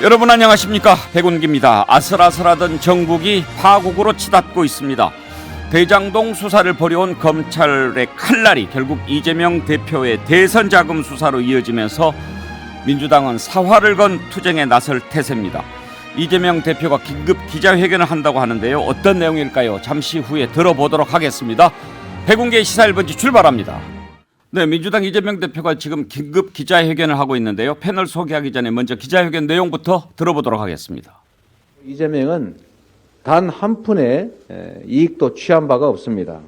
여러분 안녕하십니까? 백운기입니다. 아슬아슬하던 정국이 파국으로 치닫고 있습니다. 대장동 수사를 벌여온 검찰의 칼날이 결국 이재명 대표의 대선 자금 수사로 이어지면서 민주당은 사활을 건 투쟁에 나설 태세입니다. 이재명 대표가 긴급 기자회견을 한다고 하는데요. 어떤 내용일까요? 잠시 후에 들어보도록 하겠습니다. 백운기의 시사 1번지 출발합니다. 네, 민주당 이재명 대표가 지금 긴급 기자회견을 하고 있는데요. 패널 소개하기 전에 먼저 기자회견 내용부터 들어보도록 하겠습니다. 이재명은 단 한 푼의 이익도 취한 바가 없습니다.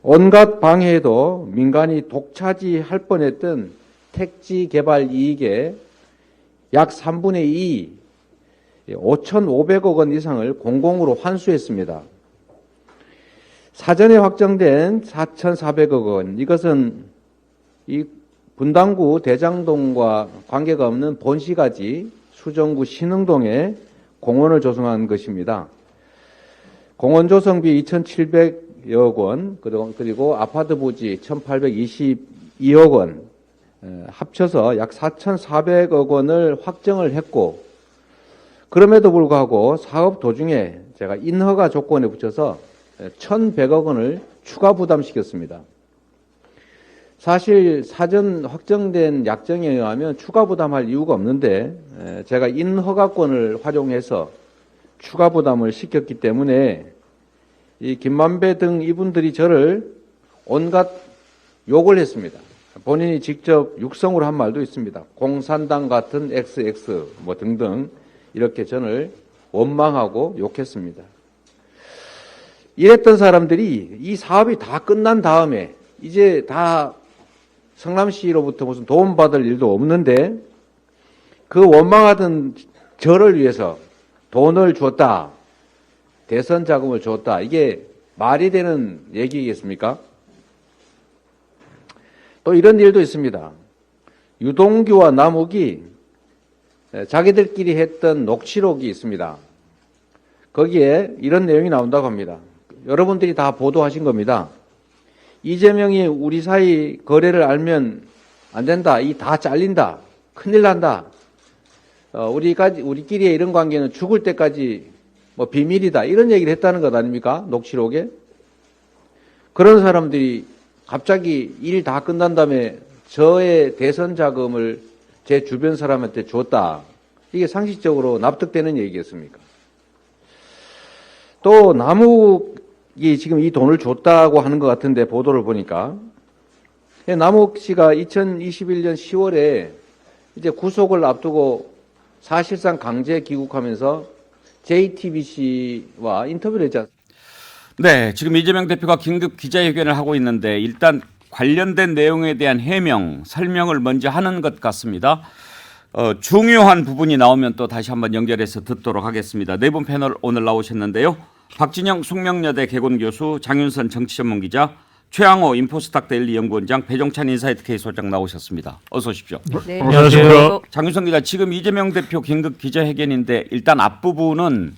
온갖 방해에도 민간이 독차지할 뻔했던 택지 개발 이익의 약 3분의 2, 5,500억 원 이상을 공공으로 환수했습니다. 사전에 확정된 4,400억 원, 이것은 이 분당구 대장동과 관계가 없는 본시가지 수정구 신흥동에 공원을 조성한 것입니다. 공원 조성비 2,700여 원, 그리고 아파트 부지 1,822억 원, 합쳐서 약 4,400억 원을 확정을 했고, 그럼에도 불구하고 사업 도중에 제가 인허가 조건에 붙여서 1,100억 원을 추가 부담시켰습니다. 사실 사전 확정된 약정에 의하면 추가 부담할 이유가 없는데 제가 인허가권을 활용해서 추가 부담을 시켰기 때문에 이 김만배 등 이분들이 저를 온갖 욕을 했습니다. 본인이 직접 육성으로 한 말도 있습니다. 공산당 같은 XX 뭐 등등 이렇게 저를 원망하고 욕했습니다. 이랬던 사람들이 이 사업이 다 끝난 다음에 이제 다 성남시로부터 무슨 도움받을 일도 없는데 그 원망하던 저를 위해서 돈을 줬다, 대선 자금을 줬다, 이게 말이 되는 얘기겠습니까? 또 이런 일도 있습니다. 유동규와 남욱이 자기들끼리 했던 녹취록이 있습니다. 거기에 이런 내용이 나온다고 합니다. 여러분들이 다 보도하신 겁니다. 이재명이 우리 사이 거래를 알면 안 된다. 이 다 잘린다. 큰일 난다. 우리끼리의 이런 관계는 죽을 때까지 뭐 비밀이다. 이런 얘기를 했다는 것 아닙니까? 녹취록에. 그런 사람들이 갑자기 일 다 끝난 다음에 저의 대선 자금을 제 주변 사람한테 줬다. 이게 상식적으로 납득되는 얘기겠습니까? 또 남욱이 지금 이 돈을 줬다고 하는 것 같은데 보도를 보니까 남욱 씨가 2021년 10월에 이제 구속을 앞두고 사실상 강제 귀국하면서 JTBC와 인터뷰를 했지 않습니까? 네, 지금 이재명 대표가 긴급 기자회견을 하고 있는데 일단 관련된 내용에 대한 해명, 설명을 먼저 하는 것 같습니다. 중요한 부분이 나오면 또 다시 한번 연결해서 듣도록 하겠습니다. 네 분 패널 오늘 나오셨는데요. 박진영 숙명여대 개곤교수, 장윤선 정치전문기자, 최양호 인포스탁데일리 연구원장, 배종찬 인사이트 K 소장 나오셨습니다. 어서 오십시오. 네, 안녕하세요. 장윤선 기자, 지금 이재명 대표 긴급 기자회견인데 일단 앞부분은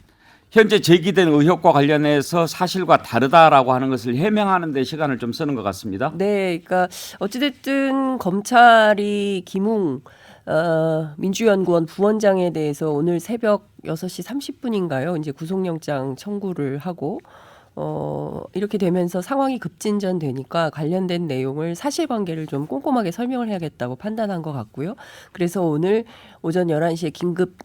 현재 제기된 의혹과 관련해서 사실과 다르다라고 하는 것을 해명하는 데 시간을 좀 쓰는 것 같습니다. 네, 그러니까 어찌됐든 검찰이 김웅 민주연구원 부원장에 대해서 오늘 새벽 6시 30분인가요? 이제 구속영장 청구를 하고 이렇게 되면서 상황이 급진전되니까 관련된 내용을 사실관계를 좀 꼼꼼하게 설명을 해야겠다고 판단한 것 같고요. 그래서 오늘 오전 11시에 긴급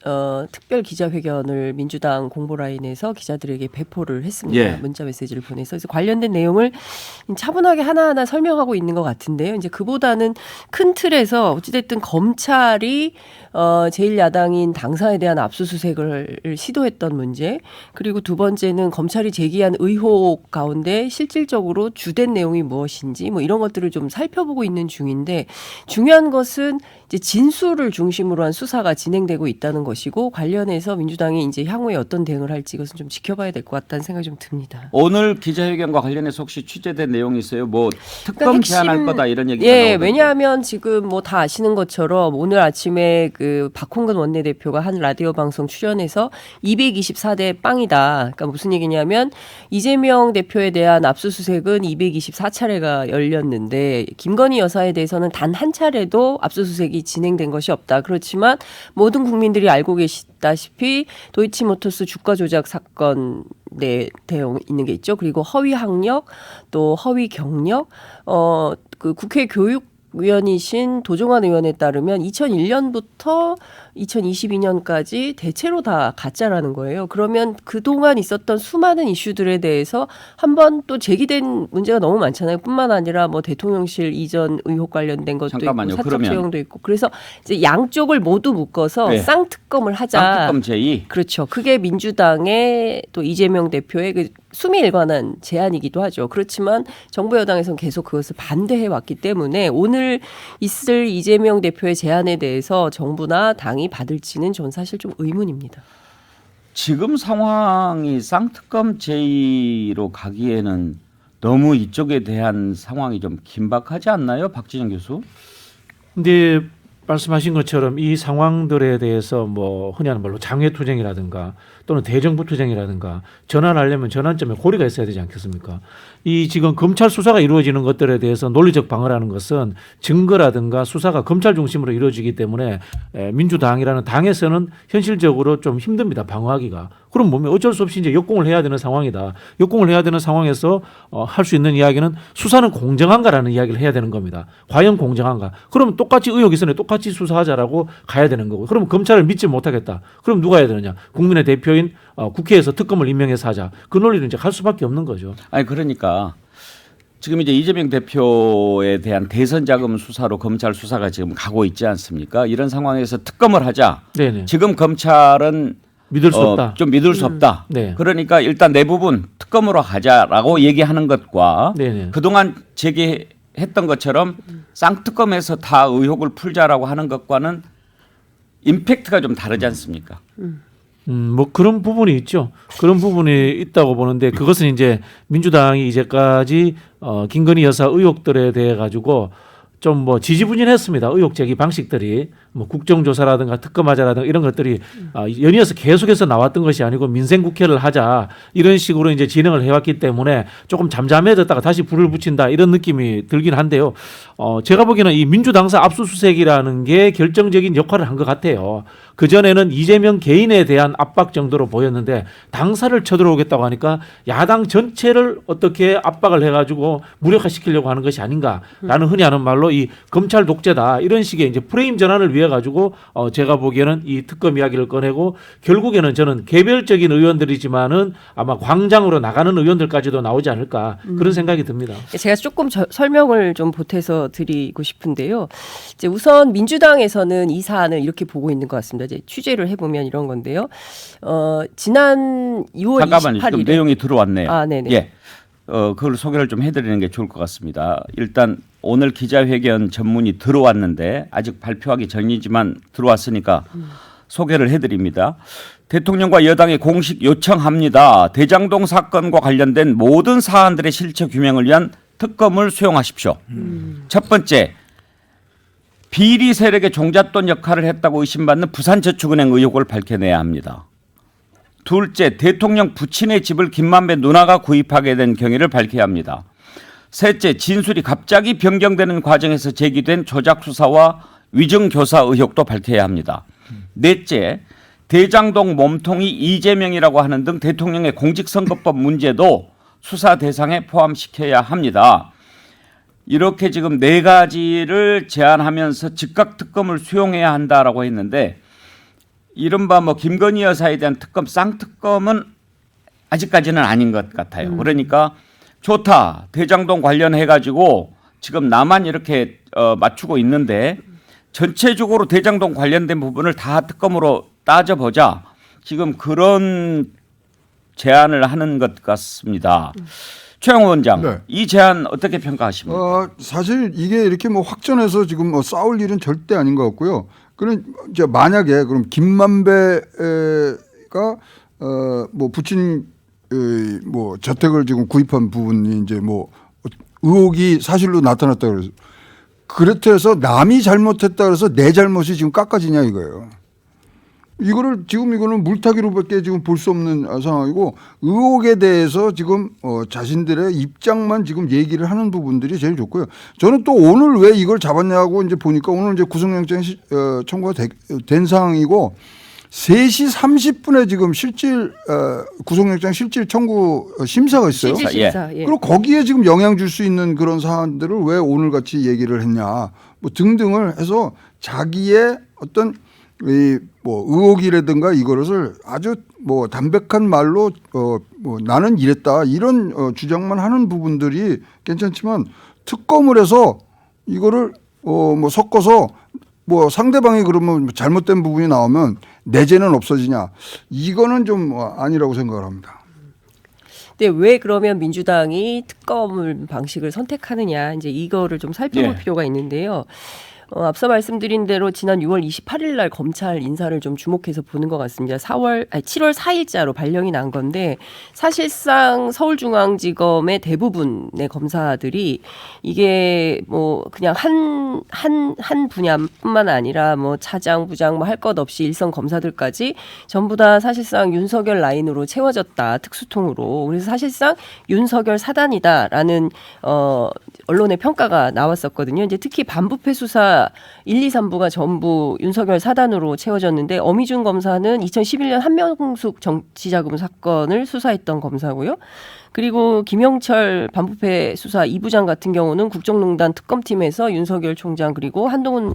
특별 기자회견을 민주당 공보라인에서 기자들에게 배포를 했습니다. 예. 문자 메시지를 보내서 그래서 관련된 내용을 차분하게 하나하나 설명하고 있는 것 같은데요. 이제 그보다는 큰 틀에서 어찌됐든 검찰이 제1야당인 당사에 대한 압수수색을 시도했던 문제, 그리고 두 번째는 검찰이 제기한 의혹 가운데 실질적으로 주된 내용이 무엇인지 뭐 이런 것들을 좀 살펴보고 있는 중인데, 중요한 것은 이제 진술을 중심으로 한 수사가 진행되고 있다는 것이고, 관련해서 민주당이 이제 향후에 어떤 대응을 할지 이것은 좀 지켜봐야 될 것 같다는 생각이 좀 듭니다. 오늘 기자회견과 관련해서 혹시 취재된 내용이 있어요? 뭐 특검 제안할 거다 이런 얘기가 예, 나오던데. 왜냐하면 지금 뭐 다 아시는 것처럼 오늘 아침에 그 박홍근 원내대표가 한 라디오 방송 출연해서 224대 빵이다. 그러니까 무슨 얘기냐면 이재명 대표에 대한 압수수색은 224차례가 열렸는데 김건희 여사에 대해서는 단 한 차례도 압수수색이 진행된 것이 없다. 그렇지만 모든 국민들이 알고 계시다시피 도이치모터스 주가 조작 사건에 되어 있는 게 있죠. 그리고 허위 학력, 또 허위 경력, 그 국회 교육위원이신 도종환 의원에 따르면 2001년부터 2022년까지 대체로 다 가짜라는 거예요. 그러면 그동안 있었던 수많은 이슈들에 대해서 한번 또 제기된 문제가 너무 많잖아요. 뿐만 아니라 뭐 대통령실 이전 의혹 관련된 것도 잠깐만요. 있고 사적 그러면 채용도 있고. 그래서 이제 양쪽을 모두 묶어서 네. 쌍특검을 하자. 쌍특검 제의. 그렇죠. 그게 민주당의 또 이재명 대표의 그 수미일관한 제안이기도 하죠. 그렇지만 정부 여당에서는 계속 그것을 반대해 왔기 때문에 오늘 있을 이재명 대표의 제안에 대해서 정부나 당이 받을지는 전 사실 좀 의문입니다. 지금 상황이 쌍특검 제의로 가기에는 너무 이쪽에 대한 상황이 좀 긴박하지 않나요, 박진영 교수? 근데 말씀하신 것처럼 이 상황들에 대해서 뭐 흔히 하는 말로 장외투쟁이라든가 또는 대정부투쟁이라든가 전환하려면 전환점에 고리가 있어야 되지 않겠습니까? 이 지금 검찰 수사가 이루어지는 것들에 대해서 논리적 방어라는 것은 증거라든가 수사가 검찰 중심으로 이루어지기 때문에 민주당이라는 당에서는 현실적으로 좀 힘듭니다. 방어하기가. 그럼 뭐면 어쩔 수 없이 이제 역공을 해야 되는 상황이다. 역공을 해야 되는 상황에서 할 수 있는 이야기는 수사는 공정한가라는 이야기를 해야 되는 겁니다. 과연 공정한가? 그럼 똑같이 의혹이 있으니 똑같이 수사하자라고 가야 되는 거고. 그럼 검찰을 믿지 못하겠다. 그럼 누가 해야 되느냐? 국민의 대표인 국회에서 특검을 임명해서 하자. 그 논리는 이제 갈 수밖에 없는 거죠. 아니 그러니까 지금 이제 이재명 대표에 대한 대선 자금 수사로 검찰 수사가 지금 가고 있지 않습니까? 이런 상황에서 특검을 하자. 네네. 지금 검찰은 믿을 수 없다. 좀 믿을 수 없다. 네. 그러니까 일단 내 부분 특검으로 하자라고 얘기하는 것과 네네. 그동안 제기했던 것처럼 쌍특검에서 다 의혹을 풀자라고 하는 것과는 임팩트가 좀 다르지 않습니까? 뭐 그런 부분이 있죠. 그런 부분이 있다고 보는데 그것은 이제 민주당이 이제까지 김건희 여사 의혹들에 대해 가지고 좀 뭐 지지부진했습니다. 의혹 제기 방식들이 뭐 국정조사라든가 특검하자라든가 이런 것들이 연이어서 계속해서 나왔던 것이 아니고 민생국회를 하자 이런 식으로 이제 진행을 해왔기 때문에 조금 잠잠해졌다가 다시 불을 붙인다 이런 느낌이 들긴 한데요. 제가 보기에는 이 민주당사 압수수색이라는 게 결정적인 역할을 한 것 같아요. 그전에는 이재명 개인에 대한 압박 정도로 보였는데 당사를 쳐들어오겠다고 하니까 야당 전체를 어떻게 압박을 해가지고 무력화시키려고 하는 것이 아닌가라는 흔히 하는 말로 이 검찰 독재다 이런 식의 이제 프레임 전환을 위해 가지고 제가 보기에는 이 특검 이야기를 꺼내고 결국에는 저는 개별적인 의원들이지만은 아마 광장으로 나가는 의원들까지도 나오지 않을까 그런 생각이 듭니다. 제가 조금 설명을 좀 보태서 드리고 싶은데요. 이제 우선 민주당에서는 이 사안을 이렇게 보고 있는 것 같습니다. 이제 취재를 해보면 이런 건데요. 지난 6월 잠깐만요. 28일에 지금 내용이 들어왔네요. 아, 네네. 예. 그걸 소개를 좀 해드리는 게 좋을 것 같습니다. 일단 오늘 기자회견 전문이 들어왔는데 아직 발표하기 전이지만 들어왔으니까 소개를 해드립니다. 대통령과 여당이 공식 요청합니다. 대장동 사건과 관련된 모든 사안들의 실체 규명을 위한 특검을 수용하십시오. 첫 번째, 비리 세력의 종잣돈 역할을 했다고 의심받는 부산저축은행 의혹을 밝혀내야 합니다. 둘째, 대통령 부친의 집을 김만배 누나가 구입하게 된 경위를 밝혀야 합니다. 셋째, 진술이 갑자기 변경되는 과정에서 제기된 조작 수사와 위증 교사 의혹도 밝혀야 합니다. 넷째, 대장동 몸통이 이재명이라고 하는 등 대통령의 공직선거법 문제도 수사 대상에 포함시켜야 합니다. 이렇게 지금 네 가지를 제안하면서 즉각 특검을 수용해야 한다라고 했는데 이른바 뭐 김건희 여사에 대한 특검, 쌍특검은 아직까지는 아닌 것 같아요. 그러니까 좋다. 대장동 관련해가지고 지금 나만 이렇게 맞추고 있는데 전체적으로 대장동 관련된 부분을 다 특검으로 따져보자. 지금 그런 제안을 하는 것 같습니다. 최영호 원장, 네. 이 제안 어떻게 평가하십니까? 사실 이게 이렇게 뭐 확전해서 지금 뭐 싸울 일은 절대 아닌 것 같고요. 그럼 이제 만약에 그럼 김만배가 뭐 부친 뭐 저택을 지금 구입한 부분이 이제 뭐 의혹이 사실로 나타났다 그래서 그렇다 해서 남이 잘못했다 그래서 내 잘못이 지금 깎아지냐 이거예요. 이거를 지금 이거는 물타기로밖에 지금 볼 수 없는 상황이고 의혹에 대해서 지금 자신들의 입장만 지금 얘기를 하는 부분들이 제일 좋고요. 저는 또 오늘 왜 이걸 잡았냐고 이제 보니까 오늘 이제 구속영장 청구가 된 상황이고 3시 30분에 지금 실질 구속영장 실질 청구 심사가 있어요. 실질심사. 예. 그리고 거기에 지금 영향 줄 수 있는 그런 사안들을 왜 오늘 같이 얘기를 했냐 뭐 등등을 해서 자기의 어떤 이 뭐 의혹이라든가 이것을 아주 뭐 담백한 말로 뭐 나는 이랬다 이런 주장만 하는 부분들이 괜찮지만 특검을 해서 이거를 뭐 섞어서 뭐 상대방이 그러면 잘못된 부분이 나오면 내재는 없어지냐 이거는 좀 아니라고 생각을 합니다. 근데 왜 그러면 민주당이 특검을 방식을 선택하느냐 이제 이거를 좀 살펴볼 예. 필요가 있는데요. 앞서 말씀드린 대로 지난 6월 28일 날 검찰 인사를 좀 주목해서 보는 것 같습니다. 7월 4일자로 발령이 난 건데 사실상 서울중앙지검의 대부분의 검사들이 이게 뭐 그냥 한 분야뿐만 아니라 뭐 차장, 부장 뭐 할 것 없이 일선 검사들까지 전부 다 사실상 윤석열 라인으로 채워졌다. 특수통으로. 그래서 사실상 윤석열 사단이다라는 언론의 평가가 나왔었거든요. 이제 특히 반부패 수사 1, 2, 3부가 전부 윤석열 사단으로 채워졌는데 어미준 검사는 2011년 한명숙 정치자금 사건을 수사했던 검사고요. 그리고 김영철 반부패 수사 2부장 같은 경우는 국정농단 특검팀에서 윤석열 총장 그리고 한동훈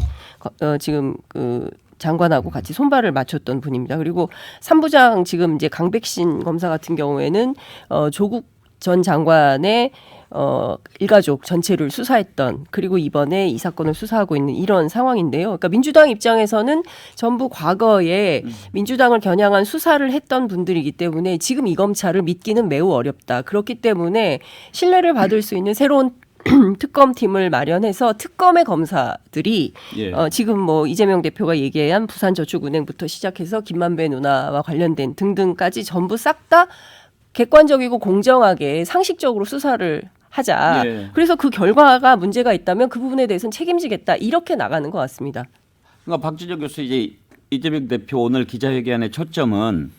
지금 그 장관하고 같이 손발을 맞췄던 분입니다. 그리고 3부장 지금 이제 강백신 검사 같은 경우에는 조국 전 장관의 일가족 전체를 수사했던 그리고 이번에 이 사건을 수사하고 있는 이런 상황인데요. 그러니까 민주당 입장에서는 전부 과거에 민주당을 겨냥한 수사를 했던 분들이기 때문에 지금 이 검찰을 믿기는 매우 어렵다. 그렇기 때문에 신뢰를 받을 수 있는 새로운 특검팀을 마련해서 특검의 검사들이 예. 지금 뭐 이재명 대표가 얘기한 부산저축은행부터 시작해서 김만배 누나와 관련된 등등까지 전부 싹 다 객관적이고 공정하게 상식적으로 수사를 하자. 예. 그래서 그 결과가 문제가 있다면 그 부분에 대해서는 책임지겠다. 이렇게 나가는 것 같습니다. 그러니까 박지정 교수 이제 이재명 대표 오늘 기자회견의 초점은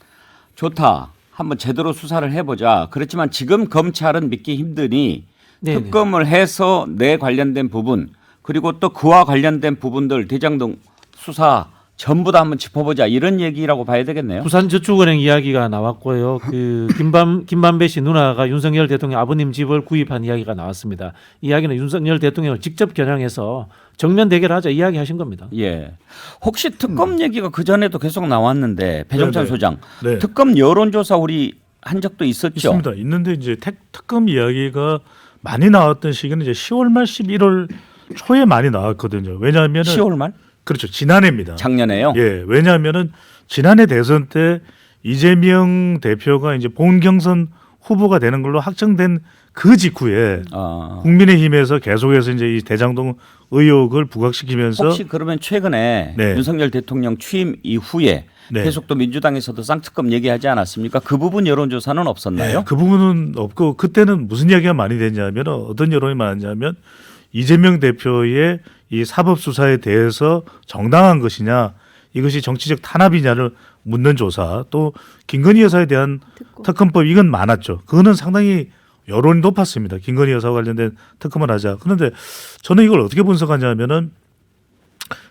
좋다. 한번 제대로 수사를 해보자. 그렇지만 지금 검찰은 믿기 힘드니 네네. 특검을 해서 내 관련된 부분 그리고 또 그와 관련된 부분들 대장동 수사 전부 다 한번 짚어보자 이런 얘기라고 봐야 되겠네요. 부산저축은행 이야기가 나왔고요. 그 김만배 씨 누나가 윤석열 대통령 아버님 집을 구입한 이야기가 나왔습니다. 이야기는 윤석열 대통령을 직접 겨냥해서 정면 대결하자 이야기하신 겁니다. 예. 혹시 특검 얘기가 그 전에도 계속 나왔는데 배종찬 네네. 소장 네. 특검 여론조사 우리 한 적도 있었죠. 있습니다. 있는데 이제 특검 이야기가 많이 나왔던 시기는 이제 10월 말 11월 초에 많이 나왔거든요. 왜냐하면 10월 말? 그렇죠. 지난해입니다. 작년에요. 예, 왜냐하면은 지난해 대선 때 이재명 대표가 이제 본 경선 후보가 되는 걸로 확정된 그 직후에 국민의힘에서 계속해서 이제 이 대장동 의혹을 부각시키면서 혹시 그러면 최근에 네. 윤석열 대통령 취임 이후에 네. 계속 또 민주당에서도 쌍특검 얘기하지 않았습니까? 그 부분 여론조사는 없었나요? 네, 그 부분은 없고 그때는 무슨 이야기가 많이 됐냐면 어떤 여론이 많았냐면 이재명 대표의 이 사법 수사에 대해서 정당한 것이냐 이것이 정치적 탄압이냐를 묻는 조사 또 김건희 여사에 대한 특검법 이건 많았죠. 그거는 상당히 여론이 높았습니다. 김건희 여사와 관련된 특검을 하자. 그런데 저는 이걸 어떻게 분석하냐면은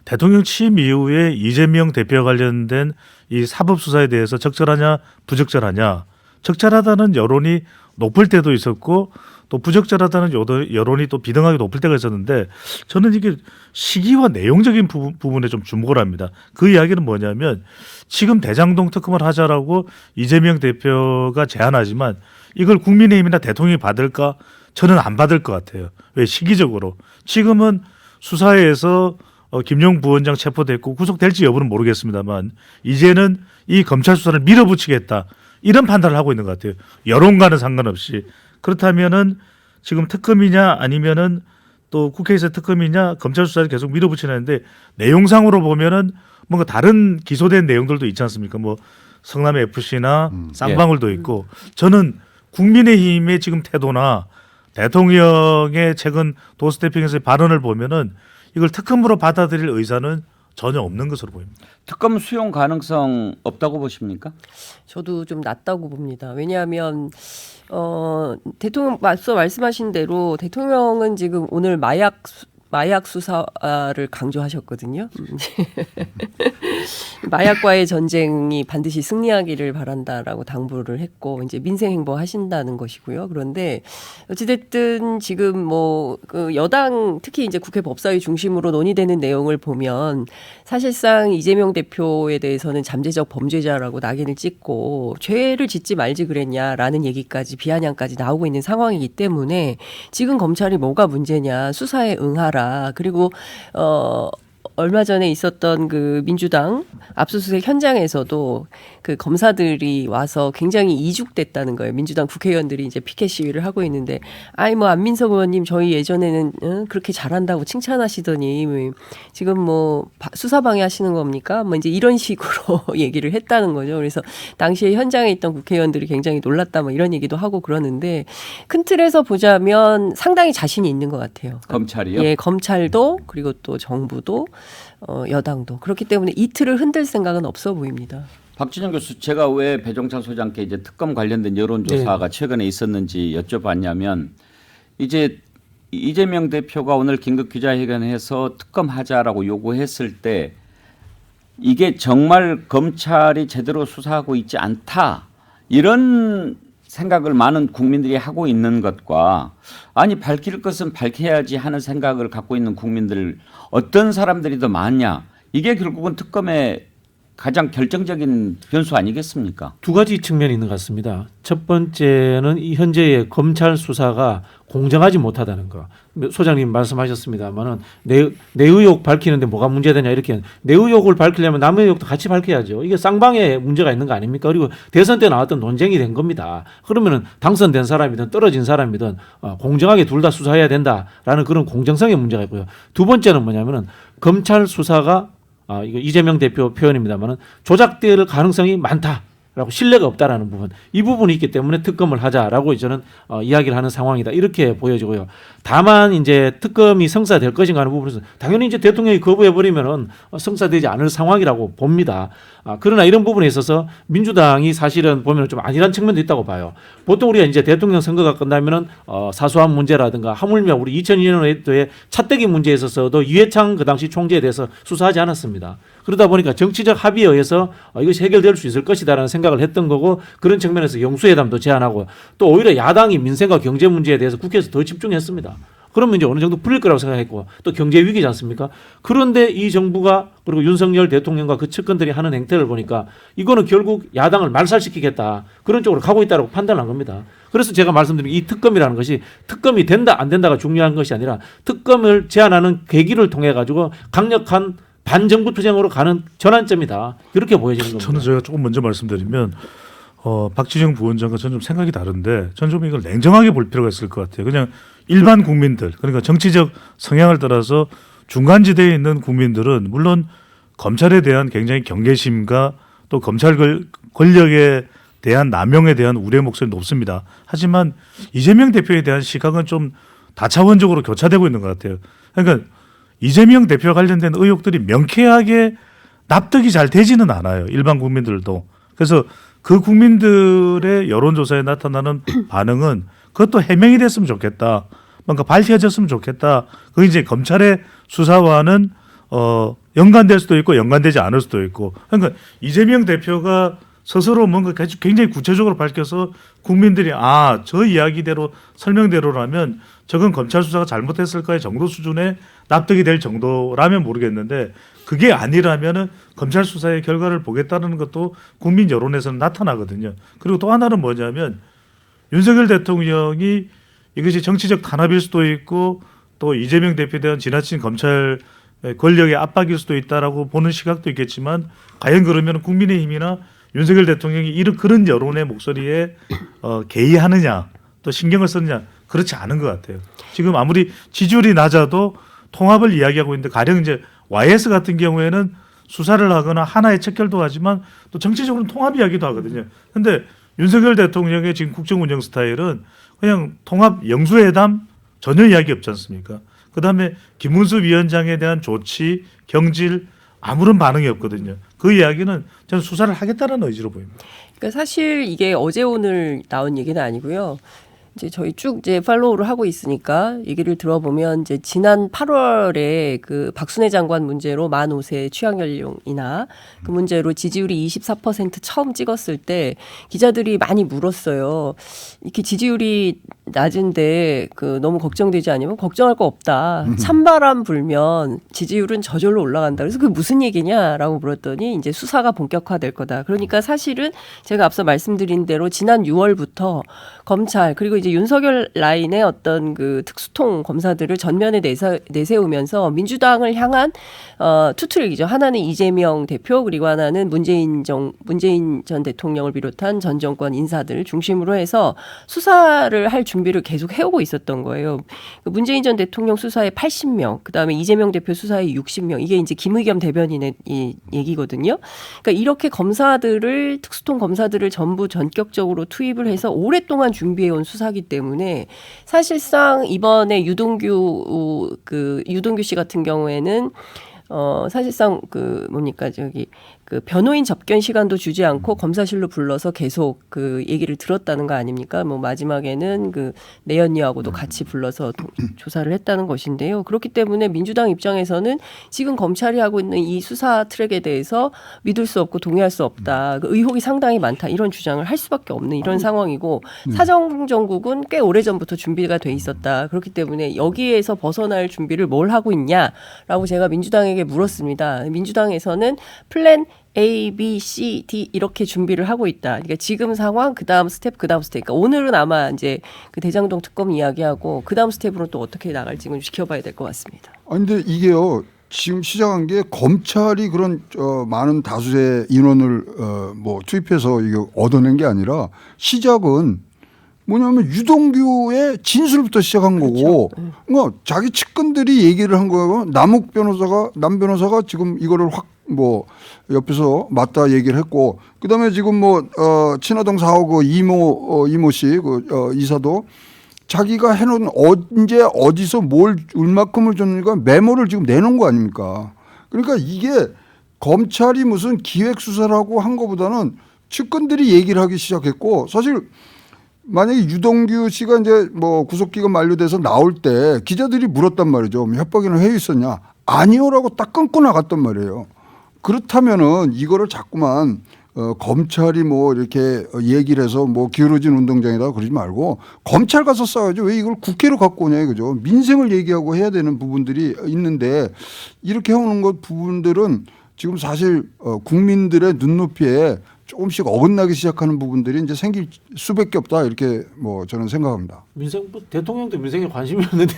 대통령 취임 이후에 이재명 대표와 관련된 이 사법 수사에 대해서 적절하냐 부적절하냐 적절하다는 여론이 높을 때도 있었고 또 부적절하다는 여론이 또 비등하게 높을 때가 있었는데 저는 이게 시기와 내용적인 부분에 좀 주목을 합니다. 그 이야기는 뭐냐면 지금 대장동 특검을 하자라고 이재명 대표가 제안하지만 이걸 국민의힘이나 대통령이 받을까? 저는 안 받을 것 같아요. 왜 시기적으로 지금은 수사에서 김용 부원장 체포됐고 구속될지 여부는 모르겠습니다만 이제는 이 검찰 수사를 밀어붙이겠다 이런 판단을 하고 있는 것 같아요. 여론과는 상관없이 그렇다면은 지금 특검이냐 아니면은 또 국회에서 특검이냐 검찰 수사를 계속 밀어붙이는데 내용상으로 보면은 뭔가 다른 기소된 내용들도 있지 않습니까? 뭐 성남 FC나 쌍방울도 있고 저는 국민의힘의 지금 태도나 대통령의 최근 도스태핑에서의 발언을 보면은 이걸 특검으로 받아들일 의사는 전혀 없는 것으로 보입니다. 특검 수용 가능성 없다고 보십니까? 저도 좀 낮다고 봅니다. 왜냐하면 대통령 앞서 말씀하신 대로 대통령은 지금 오늘 마약 수사를 강조하셨거든요. 마약과의 전쟁이 반드시 승리하기를 바란다라고 당부를 했고 이제 민생 행보 하신다는 것이고요. 그런데 어찌됐든 지금 그 여당 특히 이제 국회 법사위 중심으로 논의되는 내용을 보면 사실상 이재명 대표에 대해서는 잠재적 범죄자라고 낙인을 찍고 죄를 짓지 말지 그랬냐라는 얘기까지 비아냥까지 나오고 있는 상황이기 때문에 지금 검찰이 뭐가 문제냐 수사에 응하라. 그리고 얼마 전에 있었던 그 민주당 압수수색 현장에서도 그 검사들이 와서 굉장히 이죽됐다는 거예요. 민주당 국회의원들이 이제 피켓 시위를 하고 있는데, 안민석 의원님 저희 예전에는 그렇게 잘한다고 칭찬하시더니 지금 수사 방해하시는 겁니까? 이제 이런 식으로 얘기를 했다는 거죠. 그래서 당시에 현장에 있던 국회의원들이 굉장히 놀랐다 이런 얘기도 하고 그러는데 큰 틀에서 보자면 상당히 자신이 있는 것 같아요. 검찰이요? 예, 검찰도 그리고 또 정부도 여당도 그렇기 때문에 이 틀을 흔들 생각은 없어 보입니다. 박진영 교수, 제가 왜 배종찬 소장께 이제 특검 관련된 여론조사가 최근에 있었는지 여쭤봤냐면, 이제 이재명 대표가 오늘 긴급 기자회견해서 특검하자라고 요구했을 때 이게 정말 검찰이 제대로 수사하고 있지 않다 이런 생각을 많은 국민들이 하고 있는 것과, 아니 밝힐 것은 밝혀야지 하는 생각을 갖고 있는 국민들 어떤 사람들이 더 많냐, 이게 결국은 특검의 가장 결정적인 변수 아니겠습니까? 두 가지 측면이 있는 것 같습니다. 첫 번째는 이 현재의 검찰 수사가 공정하지 못하다는 거. 소장님 말씀하셨습니다만은 내 의혹 밝히는데 뭐가 문제되냐 이렇게, 내 의혹을 밝히려면 남의 의혹도 같이 밝혀야죠. 이게 쌍방에 문제가 있는 거 아닙니까? 그리고 대선 때 나왔던 논쟁이 된 겁니다. 그러면은 당선된 사람이든 떨어진 사람이든 공정하게 둘 다 수사해야 된다라는 그런 공정성의 문제가 있고요. 두 번째는 뭐냐면은 검찰 수사가 이거 이재명 대표 표현입니다만은 조작될 가능성이 많다라고, 신뢰가 없다라는 부분, 이 부분이 있기 때문에 특검을 하자라고 저는 이야기를 하는 상황이다 이렇게 보여지고요. 다만 이제 특검이 성사될 것인가 하는 부분에서 당연히 이제 대통령이 거부해 버리면은 성사되지 않을 상황이라고 봅니다. 그러나 이런 부분에 있어서 민주당이 사실은 보면 좀 아니란 측면도 있다고 봐요. 보통 우리가 이제 대통령 선거가 끝나면은 사소한 문제라든가, 하물며 우리 2002년도에 차떼기 문제에 있어서도 이회창 그 당시 총재에 대해서 수사하지 않았습니다. 그러다 보니까 정치적 합의에 의해서 이것이 해결될 수 있을 것이다라는 생각을 했던 거고, 그런 측면에서 영수회담도 제안하고, 또 오히려 야당이 민생과 경제 문제에 대해서 국회에서 더 집중했습니다. 그러면 이제 어느 정도 풀릴 거라고 생각했고, 또 경제 위기지 않습니까? 그런데 이 정부가, 그리고 윤석열 대통령과 그 측근들이 하는 행태를 보니까 이거는 결국 야당을 말살시키겠다, 그런 쪽으로 가고 있다고 판단한 겁니다. 그래서 제가 말씀드린 이 특검이라는 것이 특검이 된다 안 된다가 중요한 것이 아니라 특검을 제안하는 계기를 통해 가지고 강력한 반정부 투쟁으로 가는 전환점이다, 이렇게 보여지는 겁니다. 저는 제가 조금 먼저 말씀드리면 박진영 부원장과 저는 좀 생각이 다른데, 저는 좀 이걸 냉정하게 볼 필요가 있을 것 같아요. 그냥 일반 국민들, 그러니까 정치적 성향을 따라서 중간지대에 있는 국민들은 물론 검찰에 대한 굉장히 경계심과 또 검찰 권력에 대한 남용에 대한 우려의 목소리 높습니다. 하지만 이재명 대표에 대한 시각은 좀 다차원적으로 교차되고 있는 것 같아요. 그러니까 이재명 대표와 관련된 의혹들이 명쾌하게 납득이 잘 되지는 않아요, 일반 국민들도. 그래서 그 국민들의 여론조사에 나타나는 반응은 그것도 해명이 됐으면 좋겠다, 뭔가 밝혀졌으면 좋겠다. 그게 이제 검찰의 수사와는 연관될 수도 있고 연관되지 않을 수도 있고. 그러니까 이재명 대표가 스스로 뭔가 굉장히 구체적으로 밝혀서 국민들이 저 이야기대로 설명대로라면 저건 검찰 수사가 잘못했을까의 정도 수준에 납득이 될 정도라면 모르겠는데, 그게 아니라면은 검찰 수사의 결과를 보겠다는 것도 국민 여론에서는 나타나거든요. 그리고 또 하나는 뭐냐면, 윤석열 대통령이 이것이 정치적 탄압일 수도 있고 또 이재명 대표에 대한 지나친 검찰 권력의 압박일 수도 있다라고 보는 시각도 있겠지만, 과연 그러면 국민의힘이나 윤석열 대통령이 이런 그런 여론의 목소리에 개의하느냐, 또 신경을 쓰느냐, 그렇지 않은 것 같아요. 지금 아무리 지지율이 낮아도 통합을 이야기하고 있는데, 가령 이제 YS 같은 경우에는 수사를 하거나 하나의 척결도 하지만 또 정치적으로는 통합 이야기도 하거든요. 그런데 윤석열 대통령의 지금 국정 운영 스타일은 그냥 통합 영수회담 전혀 이야기 없지 않습니까? 그다음에 김문수 위원장에 대한 조치, 경질, 아무런 반응이 없거든요. 그 이야기는 저는 수사를 하겠다는 의지로 보입니다. 그러니까 사실 이게 어제 오늘 나온 얘기는 아니고요. 이제 저희 쭉 이제 팔로우를 하고 있으니까 얘기를 들어보면 이제 지난 8월에 그 박순애 장관 문제로 만 5세 취약 연령이나 그 문제로 지지율이 24% 처음 찍었을 때 기자들이 많이 물었어요. 이렇게 지지율이 낮은데 그 너무 걱정되지 않으면 걱정할 거 없다. 찬바람 불면 지지율은 저절로 올라간다. 그래서 그게 무슨 얘기냐라고 물었더니 이제 수사가 본격화될 거다. 그러니까 사실은 제가 앞서 말씀드린 대로 지난 6월부터 검찰 그리고 이제 윤석열 라인의 어떤 그 특수통 검사들을 전면에 내세우면서 민주당을 향한 투트랙이죠. 하나는 이재명 대표 그리고 하나는 문재인 전 대통령을 비롯한 전 정권 인사들 중심으로 해서 수사를 할 준비를 계속 해오고 있었던 거예요. 문재인 전 대통령 수사에 80명, 그다음에 이재명 대표 수사에 60명. 이게 이제 김의겸 대변인의 이 얘기거든요. 그러니까 이렇게 검사들을 특수통 검사들을 전부 전격적으로 투입을 해서 오랫동안 준비해온 수사기 때문에 사실상 이번에 유동규 씨 같은 경우에는 사실상 그 뭡니까 그 변호인 접견 시간도 주지 않고 검사실로 불러서 계속 그 얘기를 들었다는 거 아닙니까? 뭐 마지막에는 그 내연녀하고도 같이 불러서 조사를 했다는 것인데요. 그렇기 때문에 민주당 입장에서는 지금 검찰이 하고 있는 이 수사 트랙에 대해서 믿을 수 없고 동의할 수 없다. 그 의혹이 상당히 많다. 이런 주장을 할 수밖에 없는 이런 상황이고 사정정국은 꽤 오래전부터 준비가 돼 있었다. 그렇기 때문에 여기에서 벗어날 준비를 뭘 하고 있냐라고 제가 민주당에게 물었습니다. 민주당에서는 플랜 A, B, C, D 이렇게 준비를 하고 있다. 그러니까 지금 상황, 그 다음 스텝, 그 다음 스텝. 그러니까 오늘은 아마 이제 그 대장동 특검 이야기하고 그 다음 스텝으로 또 어떻게 나갈지 좀 지켜봐야 될 것 같습니다. 아니 근데 이게요. 지금 시작한 게 검찰이 그런 많은 다수의 인원을 뭐 투입해서 이거 얻어낸 게 아니라 시작은 뭐냐면 유동규의 진술부터 시작한 거고, 그러니까 자기 측근들이 얘기를 한 거고, 남 변호사가 지금 이거를 확 뭐 옆에서 맞다 얘기를 했고, 그다음에 지금 뭐 친화동 4호 그 이모 씨 그 이사도 자기가 해놓은 언제 어디서 뭘 얼마큼을 줬는가 메모를 지금 내놓은 거 아닙니까? 그러니까 이게 검찰이 무슨 기획 수사라고 한 것보다는 측근들이 얘기를 하기 시작했고, 사실 만약에 유동규 씨가 이제 뭐 구속기간 만료돼서 나올 때 기자들이 물었단 말이죠. 협박이나 회의 있었냐? 아니요라고 딱 끊고 나갔단 말이에요. 그렇다면은 이거를 자꾸만 검찰이 뭐 이렇게 얘기를 해서 뭐 기울어진 운동장이다 그러지 말고 검찰 가서 싸워야죠. 왜 이걸 국회로 갖고 오냐 이거죠. 민생을 얘기하고 해야 되는 부분들이 있는데 이렇게 해오는 것 부분들은 지금 사실 국민들의 눈높이에 조금씩 어긋나기 시작하는 부분들이 이제 생길 수밖에 없다 이렇게 뭐 저는 생각합니다. 민생 대통령도 민생에 관심이 없는데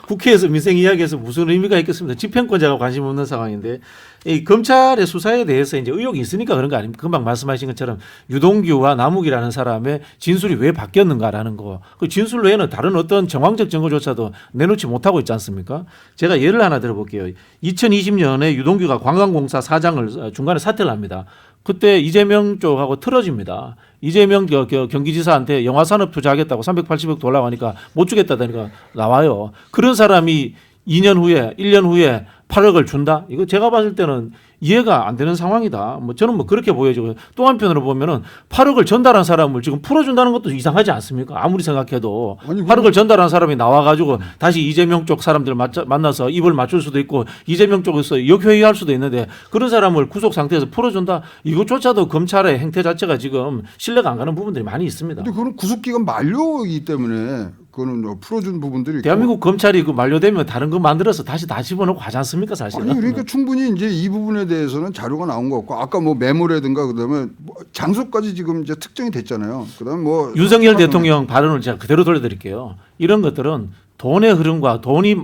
국회에서 민생 이야기해서 무슨 의미가 있겠습니까? 집행권자가 관심 없는 상황인데 이 검찰의 수사에 대해서 이제 의혹이 있으니까 그런 거 아닙니까? 금방 말씀하신 것처럼 유동규와 남욱이라는 사람의 진술이 왜 바뀌었는가라는 거. 그 진술 외에는 다른 어떤 정황적 증거조차도 내놓지 못하고 있지 않습니까? 제가 예를 하나 들어볼게요. 2020년에 유동규가 관광공사 사장을 중간에 사퇴를 합니다. 그때 이재명 쪽하고 틀어집니다. 이재명 경기지사한테 영화산업 투자하겠다고 380억 달라고 하니까 못 주겠다니까 나와요. 그런 사람이 2년 후에 1년 후에 8억을 준다? 이거 제가 봤을 때는 이해가 안 되는 상황이다. 뭐 저는 뭐 그렇게 보여지고 또 한편으로 보면은 8억을 전달한 사람을 지금 풀어준다는 것도 이상하지 않습니까? 아무리 생각해도 아니, 8억을 전달한 사람이 나와가지고 다시 이재명 쪽 사람들 만나서 입을 맞출 수도 있고 이재명 쪽에서 역회의할 수도 있는데 그런 사람을 구속 상태에서 풀어준다? 이것조차도 검찰의 행태 자체가 지금 신뢰가 안 가는 부분들이 많이 있습니다. 근데 그건 구속기간 만료이기 때문에 그거는 풀어준 부분들이 있고. 대한민국 검찰이 그 만료되면 다른 거 만들어서 다시 다 집어넣고 하지 않습니까 사실은? 아니 그러니까 충분히 이제 이 부분에 대해서는 자료가 나온 것 같고 아까 뭐 메모라든가 그다음에 뭐 장소까지 지금 이제 특정이 됐잖아요. 그다음에 뭐 윤석열 대통령 발언을 제가 그대로 돌려드릴게요. 이런 것들은 돈의 흐름과 돈이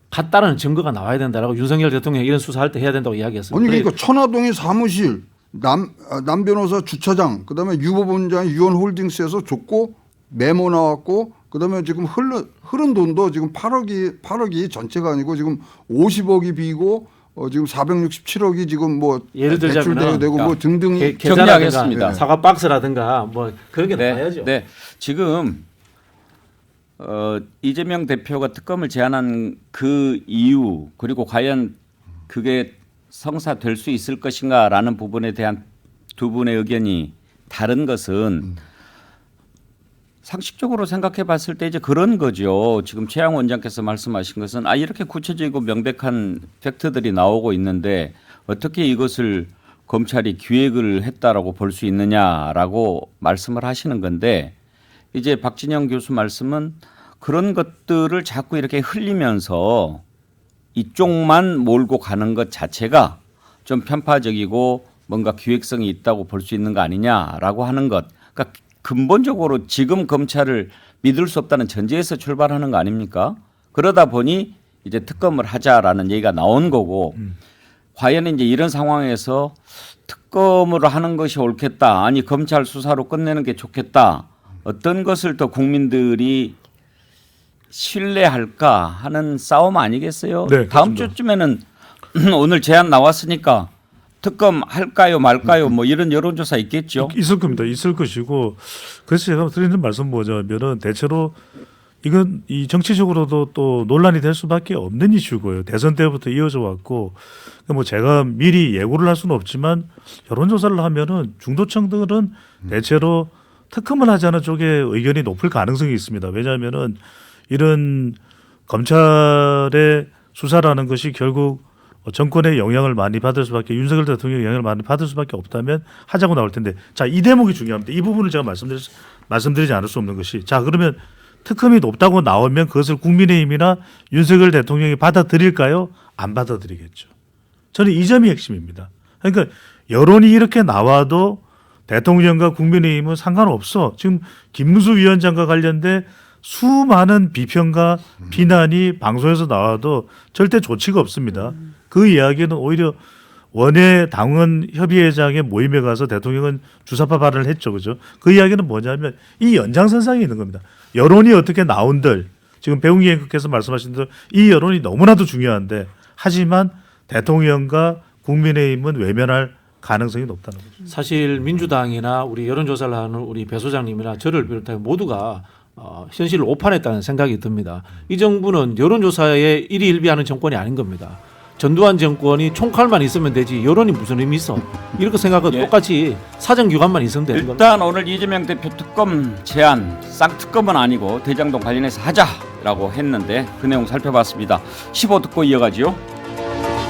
같다는 증거가 나와야 된다라고 윤석열 대통령이 이런 수사할 때 해야 된다고 이야기했습니다. 아니 그러니까 천화동의 사무실 남 변호사 주차장 그다음에 유보본장 유언홀딩스에서 줬고 메모 나왔고 그다음에 지금 흐른 돈도 지금 8억이 전체가 아니고 지금 50억이 비고 지금 467억이 지금 뭐 예를 들자면 대출되고 뭐 등등이 정리하겠습니다. 사과 박스라든가 뭐 그런 게 나와야죠. 네. 지금 이재명 대표가 특검을 제안한 그 이유 그리고 과연 그게 성사될 수 있을 것인가라는 부분에 대한 두 분의 의견이 다른 것은 상식적으로 생각해 봤을 때 이제 그런 거죠. 지금 최양 원장께서 말씀하신 것은 이렇게 구체적이고 명백한 팩트들이 나오고 있는데 어떻게 이것을 검찰이 기획을 했다라고 볼 수 있느냐라고 말씀을 하시는 건데 이제 박진영 교수 말씀은 그런 것들을 자꾸 이렇게 흘리면서 이쪽만 몰고 가는 것 자체가 좀 편파적이고 뭔가 기획성이 있다고 볼 수 있는 거 아니냐라고 하는 것. 그러니까 근본적으로 지금 검찰을 믿을 수 없다는 전제에서 출발하는 거 아닙니까? 그러다 보니 이제 특검을 하자라는 얘기가 나온 거고 과연 이제 이런 상황에서 특검으로 하는 것이 옳겠다. 아니 검찰 수사로 끝내는 게 좋겠다. 어떤 것을 더 국민들이 신뢰할까 하는 싸움 아니겠어요? 네, 다음 그렇습니다. 주쯤에는 오늘 제안 나왔으니까 특검 할까요 말까요 뭐 이런 여론조사 있겠죠. 있을 겁니다. 있을 것이고 그래서 제가 드리는 말씀 뭐냐면은 대체로 이건 이 정치적으로도 또 논란이 될 수밖에 없는 이슈고요. 대선 때부터 이어져 왔고 뭐 제가 미리 예고를 할 수는 없지만 여론조사를 하면은 중도층들은 대체로 특검을 하자는 쪽에 의견이 높을 가능성이 있습니다. 왜냐하면은 이런 검찰의 수사라는 것이 결국 정권의 영향을 많이 받을 수밖에 윤석열 대통령의 영향을 많이 받을 수밖에 없다면 하자고 나올 텐데 자, 이 대목이 중요합니다. 이 부분을 제가 말씀드리지 않을 수 없는 것이 자 그러면 특검이 높다고 나오면 그것을 국민의힘이나 윤석열 대통령이 받아들일까요? 안 받아들이겠죠. 저는 이 점이 핵심입니다. 그러니까 여론이 이렇게 나와도 대통령과 국민의힘은 상관없어. 지금 김문수 위원장과 관련된 수많은 비평과 비난이 방송에서 나와도 절대 조치가 없습니다. 그 이야기는 오히려 원외 당원 협의회장의 모임에 가서 대통령은 주사파 발언을 했죠. 그죠? 그 이야기는 뭐냐면 이 연장선상에 있는 겁니다. 여론이 어떻게 나온들 지금 배웅기 앵커께서 말씀하신 대로 이 여론이 너무나도 중요한데 하지만 대통령과 국민의힘은 외면할 가능성이 높다는 거죠. 사실 민주당이나 우리 여론조사를 하는 우리 배 소장님이나 저를 비롯해 모두가 현실을 오판했다는 생각이 듭니다. 이 정부는 여론조사에 일희일비하는 정권이 아닌 겁니다. 전두환 정권이 총칼만 있으면 되지 여론이 무슨 의미 있어? 이렇게 생각하고 예. 똑같이 사정기관만 있으면 되는 겁니다. 일단 오늘 이재명 대표 특검 제안 쌍특검은 아니고 대장동 관련해서 하자라고 했는데 그 내용 살펴봤습니다. 15 듣고 이어가지요.